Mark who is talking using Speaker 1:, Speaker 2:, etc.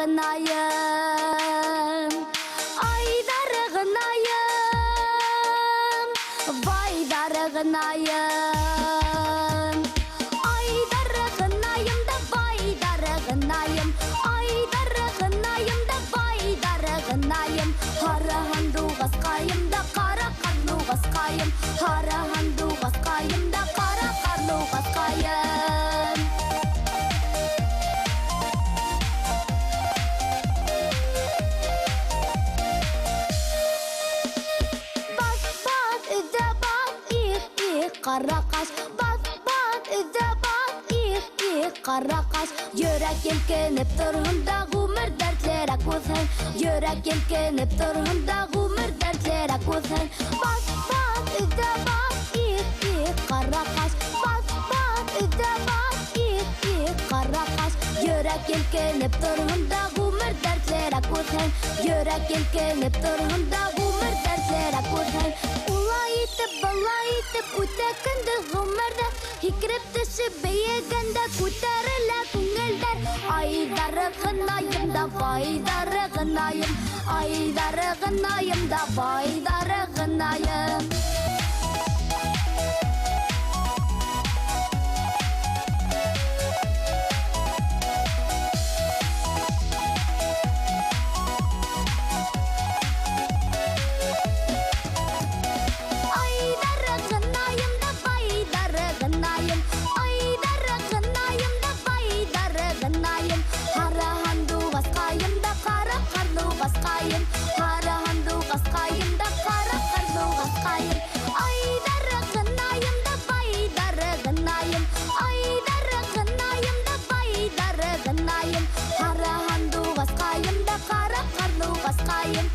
Speaker 1: дарығынайым, ай дарығынайым, вай дарығынайым, ай дарығынайым да вай дарығынайым, ай дарығынайым да вай дарығынайым, қарағанду қасқайым да қара қарну қасқайым, қарағанду қасқайым да қара қарну қасқайым. Қарақаш, бас, үзі бас, қарақаш. Жүрек елкеніп тұрғында ғұмыр дәртлері көзін, жүрек елкеніп тұрғында ғұмыр дәртлері көзін. Бас, үзі бас, қарақаш, бас, үзі бас, қарақаш. Жүрек елкеніп тұрғында ғұмыр дәртлері көзін, жүрек елкеніп тұрғында ғұмыр дәртлері көзін. Бұлай етіп өте күнді ғұмырды, хикіріп түсіп бейегінді көтерілі көңілдер. Ай дарығынайым да вай дарығынайым, ай дарығынайым да вай дарығынайым. Қарағанду қасқайым да қара қарну қасқайым.